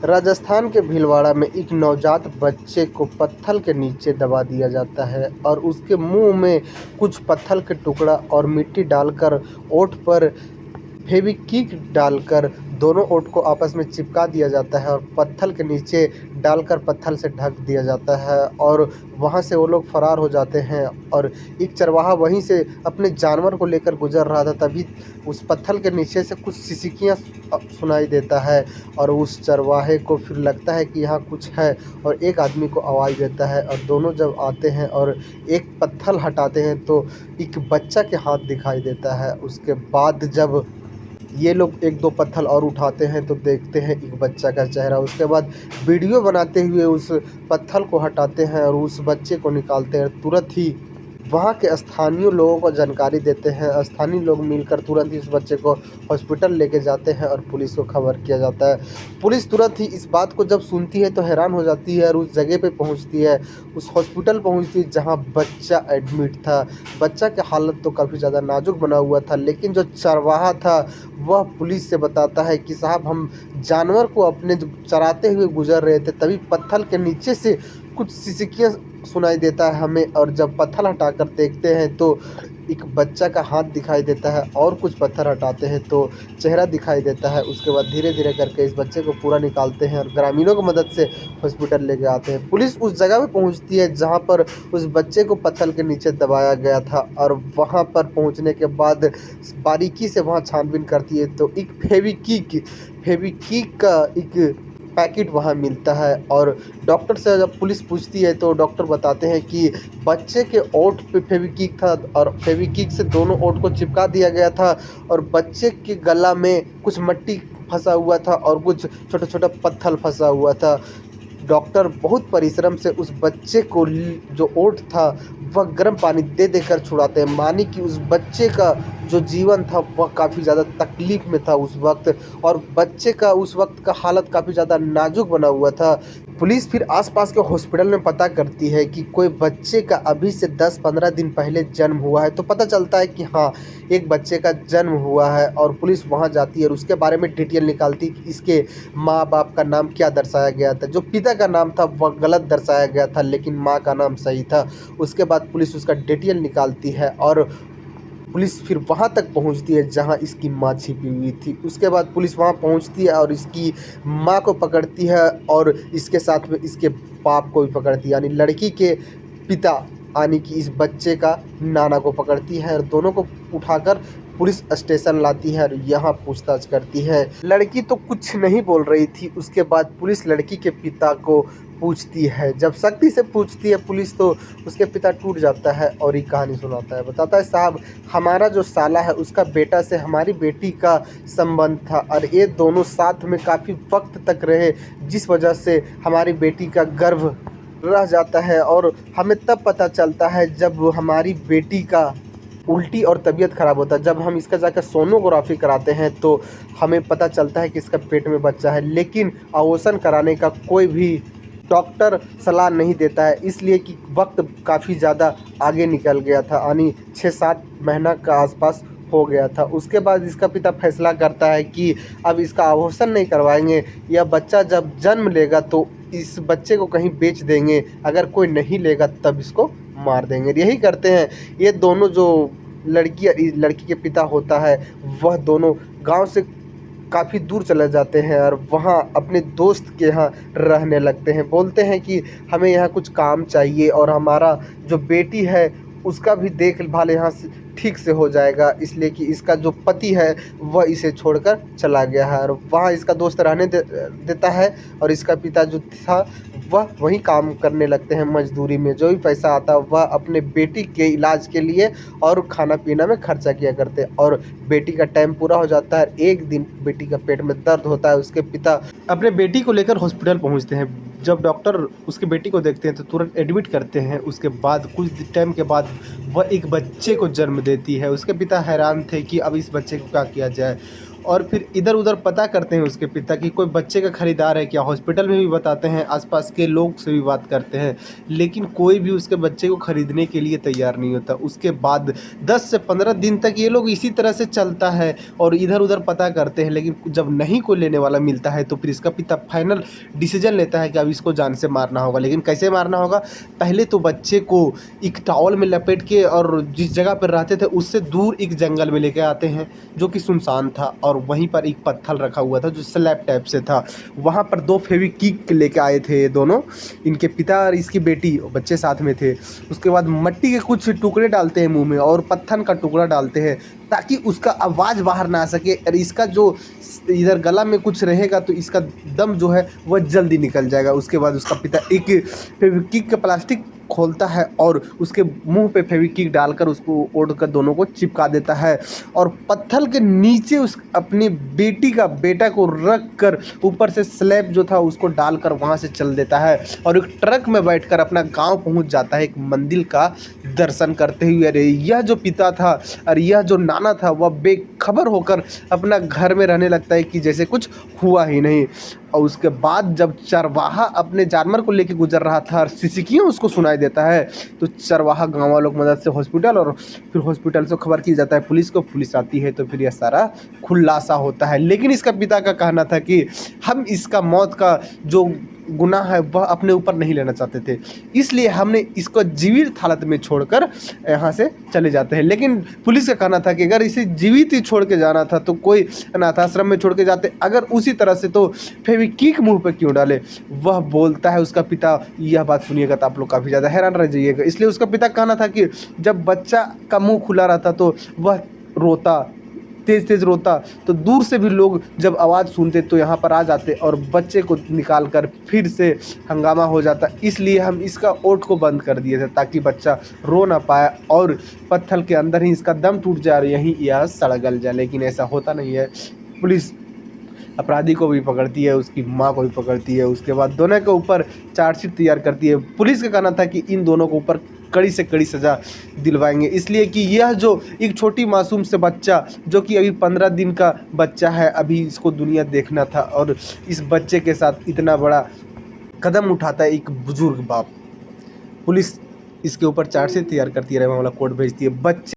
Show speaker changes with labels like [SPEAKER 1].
[SPEAKER 1] राजस्थान के भीलवाड़ा में एक नवजात बच्चे को पत्थर के नीचे दबा दिया जाता है और उसके मुंह में कुछ पत्थर के टुकड़ा और मिट्टी डालकर ओठ पर फेविक्विक डालकर दोनों ओठ को आपस में चिपका दिया जाता है और पत्थर के नीचे डालकर पत्थर से ढक दिया जाता है और वहां से वो लोग फरार हो जाते हैं। और एक चरवाहा वहीं से अपने जानवर को लेकर गुजर रहा था, तभी उस पत्थर के नीचे से कुछ सिसकियां सुनाई देता है और उस चरवाहे को फिर लगता है कि यहाँ कुछ है और एक आदमी को आवाज़ देता है और दोनों जब आते हैं और एक पत्थर हटाते हैं तो एक बच्चा के हाथ दिखाई देता है। उसके बाद जब ये लोग एक दो पत्थर और उठाते हैं तो देखते हैं एक बच्चा का चेहरा। उसके बाद वीडियो बनाते हुए उस पत्थर को हटाते हैं और उस बच्चे को निकालते हैं। तुरंत ही वहाँ के स्थानीय लोगों को जानकारी देते हैं। स्थानीय लोग मिलकर तुरंत ही उस बच्चे को हॉस्पिटल लेके जाते हैं और पुलिस को खबर किया जाता है। पुलिस तुरंत ही इस बात को जब सुनती है तो हैरान हो जाती है और उस जगह पे पहुँचती है, उस हॉस्पिटल पहुँचती है जहाँ बच्चा एडमिट था। बच्चा की हालत तो काफ़ी ज़्यादा नाजुक बना हुआ था, लेकिन जो चरवाहा था वह पुलिस से बताता है कि साहब, हम जानवर को अपने चराते हुए गुजर रहे थे, तभी पत्थर के नीचे से कुछ सिसकियाँ सुनाई देता है हमें, और जब पत्थर हटाकर देखते हैं तो एक बच्चा का हाथ दिखाई देता है और कुछ पत्थर हटाते हैं तो चेहरा दिखाई देता है। उसके बाद धीरे धीरे करके इस बच्चे को पूरा निकालते हैं और ग्रामीणों की मदद से हॉस्पिटल लेके आते हैं। पुलिस उस जगह पे पहुंचती है जहां पर उस बच्चे को पत्थर के नीचे दबाया गया था और वहां पर पहुंचने के बाद बारीकी से वहां छानबीन करती है तो एक फेविक्विक का एक पैकेट वहाँ मिलता है और डॉक्टर से जब पुलिस पूछती है तो डॉक्टर बताते हैं कि बच्चे के ओठ पे फेविक्विक था और फेविक्विक से दोनों ओठ को चिपका दिया गया था और बच्चे के गला में कुछ मिट्टी फंसा हुआ था और कुछ छोटा छोटा पत्थर फंसा हुआ था। डॉक्टर बहुत परिश्रम से उस बच्चे को जो ओठ था वह गर्म पानी दे देकर छुड़ाते हैं, मानी कि उस बच्चे का जो जीवन था वह काफ़ी ज़्यादा तकलीफ़ में था उस वक्त, और बच्चे का उस वक्त का हालत काफ़ी ज़्यादा नाजुक बना हुआ था। पुलिस फिर आसपास के हॉस्पिटल में पता करती है कि कोई बच्चे का अभी से 10-15 दिन पहले जन्म हुआ है, तो पता चलता है कि हाँ, एक बच्चे का जन्म हुआ है और पुलिस वहाँ जाती है और उसके बारे में डिटेल निकालती है कि इसके माँ बाप का नाम क्या दर्शाया गया था। जो पिता का नाम था वह गलत दर्शाया गया था, लेकिन माँ का नाम सही था। उसके बाद पुलिस उसका डिटेल निकालती है और पुलिस फिर वहाँ तक पहुँचती है जहाँ इसकी माँ छिपी हुई थी। उसके बाद पुलिस वहाँ पहुँचती है और इसकी माँ को पकड़ती है और इसके साथ में इसके बाप को भी पकड़ती है, यानी लड़की के पिता यानी कि इस बच्चे का नाना को पकड़ती है और दोनों को उठाकर पुलिस स्टेशन लाती है और यहाँ पूछताछ करती है। लड़की तो कुछ नहीं बोल रही थी। उसके बाद पुलिस लड़की के पिता को पूछती है। जब सख्ती से पूछती है पुलिस तो उसके पिता टूट जाता है और ये कहानी सुनाता है। बताता है, साहब, हमारा जो साला है उसका बेटा से हमारी बेटी का संबंध था और ये दोनों साथ में काफ़ी वक्त तक रहे, जिस वजह से हमारी बेटी का गर्भ रह जाता है और हमें तब पता चलता है जब हमारी बेटी का उल्टी और तबीयत ख़राब होता है। जब हम इसका जाकर सोनोग्राफी कराते हैं तो हमें पता चलता है कि इसका पेट में बच्चा है, लेकिन अबॉर्शन कराने का कोई भी डॉक्टर सलाह नहीं देता है, इसलिए कि वक्त काफ़ी ज़्यादा आगे निकल गया था, यानी 6-7 महीना का आसपास हो गया था। उसके बाद इसका पिता फैसला करता है कि अब इसका अबॉर्शन नहीं करवाएंगे, यह बच्चा जब जन्म लेगा तो इस बच्चे को कहीं बेच देंगे, अगर कोई नहीं लेगा तब इसको मार देंगे। यही करते हैं ये दोनों। जो लड़की के पिता होता है वह दोनों गांव से काफ़ी दूर चले जाते हैं और वहाँ अपने दोस्त के यहाँ रहने लगते हैं। बोलते हैं कि हमें यहाँ कुछ काम चाहिए और हमारा जो बेटी है उसका भी देखभाल यहाँ से ठीक से हो जाएगा, इसलिए कि इसका जो पति है वह इसे छोड़कर चला गया है और वहाँ इसका दोस्त रहने देता है और इसका पिता जो था वह वहीं काम करने लगते हैं मजदूरी में। जो भी पैसा आता है वह अपने बेटी के इलाज के लिए और खाना पीना में खर्चा किया करते हैं और बेटी का टाइम पूरा हो जाता है। एक दिन बेटी का पेट में दर्द होता है, उसके पिता अपने बेटी को लेकर हॉस्पिटल पहुंचते हैं। जब डॉक्टर उसके बेटी को देखते हैं तो तुरंत एडमिट करते हैं। उसके बाद कुछ टाइम के बाद वह एक बच्चे को जन्म देती है। उसके पिता हैरान थे कि अब इस बच्चे को क्या किया जाए। और फिर इधर उधर पता करते हैं उसके पिता कि कोई बच्चे का खरीदार है क्या। हॉस्पिटल में भी बताते हैं, आसपास के लोग से भी बात करते हैं, लेकिन कोई भी उसके बच्चे को खरीदने के लिए तैयार नहीं होता। उसके बाद 10 से 15 दिन तक ये लोग इसी तरह से चलता है और इधर उधर पता करते हैं, लेकिन जब नहीं कोई लेने वाला मिलता है तो फिर इसका पिता फाइनल डिसीजन लेता है कि अब इसको जान से मारना होगा। लेकिन कैसे मारना होगा, पहले तो बच्चे को एक टॉवल में लपेट के और जिस जगह पर रहते थे उससे दूर एक जंगल में लेके आते हैं जो कि सुनसान था, और वहीं पर एक पत्थर रखा हुआ था जो स्लैब टाइप से था। वहाँ पर 2 फेविक्विक लेके आए थे दोनों, इनके पिता और इसकी बेटी, बच्चे साथ में थे। उसके बाद मिट्टी के कुछ टुकड़े डालते हैं मुंह में और पत्थर का टुकड़ा डालते हैं ताकि उसका आवाज़ बाहर ना आ सके, और इसका जो इधर गला में कुछ रहेगा तो इसका दम जो है वह जल्दी निकल जाएगा। उसके बाद उसका पिता एक फेविक्विक का प्लास्टिक खोलता है और उसके मुंह पे फेविक्विक डालकर उसको ओढ़ कर दोनों को चिपका देता है, और पत्थर के नीचे उस अपनी बेटा को रख कर ऊपर से स्लैब जो था उसको डालकर वहाँ से चल देता है और एक ट्रक में बैठकर अपना गांव पहुँच जाता है, एक मंदिर का दर्शन करते हुए। अरे यह जो पिता था और यह जो नाना था वह बेखबर होकर अपना घर में रहने लगता है कि जैसे कुछ हुआ ही नहीं। और उसके बाद जब चरवाहा अपने जानवर को लेकर गुजर रहा था और सिसकियाँ उसको सुनाई देता है, तो चरवाहा गाँव वालों की मदद से हॉस्पिटल, और फिर हॉस्पिटल से खबर की जाता है पुलिस को, पुलिस आती है तो फिर यह सारा खुलासा होता है। लेकिन इसका पिता का कहना था कि हम इसका मौत का जो गुनाह है वह अपने ऊपर नहीं लेना चाहते थे, इसलिए हमने इसको जीवित हालत में छोड़कर यहाँ से चले जाते हैं। लेकिन पुलिस का कहना था कि अगर इसे जीवित ही छोड़ के जाना था तो कोई अनाथ आश्रम में छोड़ के जाते, अगर उसी तरह से तो फेविक्विक मुंह पे क्यों डाले। वह बोलता है उसका पिता, यह बात सुनिएगा तो आप लोग काफ़ी ज़्यादा हैरान रह जाइएगा। इसलिए उसका पिता कहना था कि जब बच्चा का मुँह खुला रहता तो वह रोता, तेज़ तेज़ रोता, तो दूर से भी लोग जब आवाज़ सुनते तो यहाँ पर आ जाते और बच्चे को निकाल कर फिर से हंगामा हो जाता। इसलिए हम इसका ओठ को बंद कर दिए थे ताकि बच्चा रो ना पाए और पत्थर के अंदर ही इसका दम टूट जाए और यहीं यह सड़ गल जाए। लेकिन ऐसा होता नहीं है। पुलिस अपराधी को भी पकड़ती है, उसकी माँ को भी पकड़ती है, उसके बाद दोनों के ऊपर चार्जशीट तैयार करती है। पुलिस का कहना था कि इन दोनों को ऊपर कड़ी से कड़ी सज़ा दिलवाएंगे, इसलिए कि यह जो एक छोटी मासूम से बच्चा जो कि अभी 15 दिन का बच्चा है, अभी इसको दुनिया देखना था और इस बच्चे के साथ इतना बड़ा कदम उठाता है एक बुजुर्ग बाप। पुलिस इसके ऊपर चार्जशीट तैयार करती है, मामला कोर्ट भेजती है। बच्चे